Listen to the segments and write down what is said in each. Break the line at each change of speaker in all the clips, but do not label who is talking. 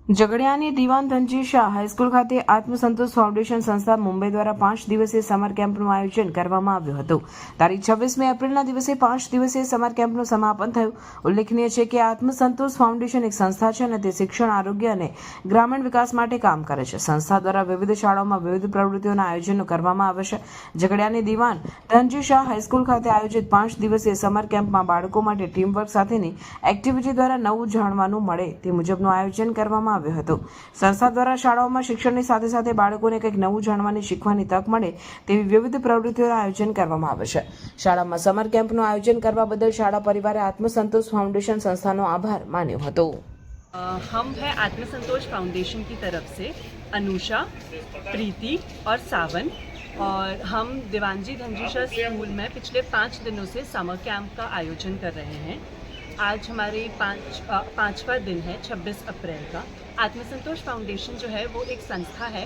ઝઘડિયાની દીવાન Dhanji Shah high school ખાતે આત્મસંતોષ foundation સંસ્થા મુંબઈ દ્વારા 5 દિવસીય સમર કેમ્પનું આયોજન કરવામાં આવ્યું હતું। તારીખ 26 એપ્રિલના દિવસે 5 દિવસીય સમર કેમ્પનું સમાપન થયું। ઉલ્લેખનીય છે કે આત્મસંતોષ ફાઉન્ડેશન એક સંસ્થા છે અને તે શિક્ષણ, આરોગ્ય અને ગ્રામીણ વિકાસ માટે કામ કરે છે। સંસ્થા દ્વારા વિવિધ શાળાઓમાં વિવિધ પ્રવૃત્તિઓના આયોજન કરવામાં આવે છે। ઝઘડિયાની દીવાન ધનજી શાહ હાઈસ્કૂલ ખાતે આયોજિત 5 દિવસીય સમર કેમ્પમાં બાળકો માટે ટીમવર્ક સાથેની એક્ટિવિટી દ્વારા નવું જાણવાનું મળે તે મુજબનું આયોજન કરવામાં આવ્યું હતું। સંસ્થા દ્વારા શાળાઓમાં શિક્ષણની સાથે સાથે બાળકોને કંઈક નવું જાણવાની, શીખવાની તક મળે તેવી વિવિધ પ્રવૃત્તિઓનું આયોજન કરવામાં આવે છે। શાળામાં સમર કેમ્પનું આયોજન કરવા બદલ શાળા પરિવારે આત્મસંતોષ फाउंडेशन સંસ્થાનો આભાર માન્યો હતો।
हम है आत्मसंतोष फाउंडेशन की तरफ से अनुषा, प्रीति और सावन, और हम दीवानजी धनजीशा स्कूल में पिछले 5 दिनों से समर कैंप का आयोजन कर रहे हैं। आज हमारे पाँचवा दिन है 26 अप्रैल का। आत्मसंतोष फाउंडेशन जो है वो एक संस्था है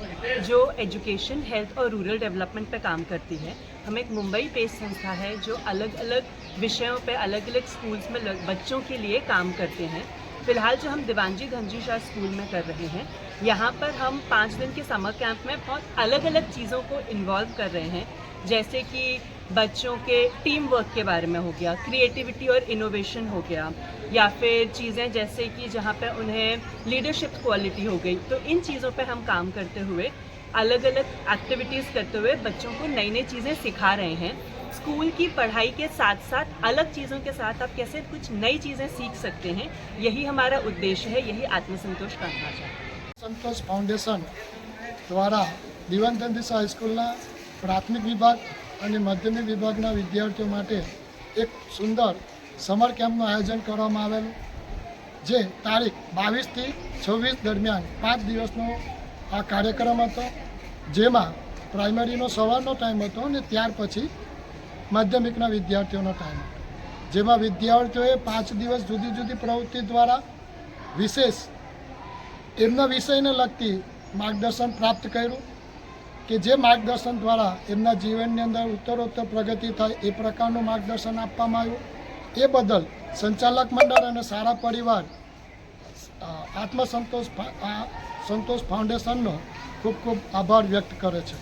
जो एजुकेशन, हेल्थ और रूरल डेवलपमेंट पे काम करती है। हम एक मुंबई बेस्ड संस्था है जो अलग अलग विषयों पे अलग अलग स्कूल्स में बच्चों के लिए काम करते हैं। फिलहाल जो हम दीवानजी धनजीशा स्कूल में कर रहे हैं, यहाँ पर हम 5 दिन के समर कैंप में बहुत अलग अलग चीज़ों को इन्वॉल्व कर रहे हैं। जैसे कि बच्चों के टीम वर्क के बारे में हो गया, क्रिएटिविटी और इनोवेशन हो गया, या फिर चीज़ें जैसे कि जहाँ पे उन्हें लीडरशिप क्वालिटी हो गई, तो इन चीज़ों पे हम काम करते हुए अलग अलग एक्टिविटीज़ करते हुए बच्चों को नई नई चीज़ें सिखा रहे हैं। स्कूल की पढ़ाई के साथ साथ अलग चीज़ों के साथ आप कैसे कुछ नई चीज़ें सीख सकते हैं, यही हमारा उद्देश्य है, यही आत्मसंतोष का भाषा है।
संतोष फाउंडेशन द्वारा दीवान धनजीशा हाईस्कूलના પ્રાથમિક વિભાગ અને માધ્યમિક વિભાગના વિદ્યાર્થીઓ માટે એક સુંદર સમર કેમ્પનું આયોજન કરવામાં આવેલું, જે તારીખ 22 થી 26 દરમિયાન 5 દિવસનો આ કાર્યક્રમ હતો, જેમાં પ્રાઇમરીનો સવારનો ટાઈમ હતો અને ત્યાર પછી માધ્યમિકના વિદ્યાર્થીઓનો ટાઈમ હતો, જેમાં વિદ્યાર્થીઓએ 5 દિવસ જુદી જુદી પ્રવૃત્તિ દ્વારા વિશેષ એમના વિષયને લગતી માર્ગદર્શન પ્રાપ્ત કર્યું કે જે માર્ગદર્શન દ્વારા એમના જીવનની અંદર ઉત્તરોત્તર પ્રગતિ થાય એ પ્રકારનું માર્ગદર્શન આપવામાં આવ્યું। એ બદલ સંચાલક મંડળ અને સારા પરિવાર આત્મસંતોષ સંતોષ ફાઉન્ડેશનનો ખૂબ ખૂબ આભાર વ્યક્ત કરે છે।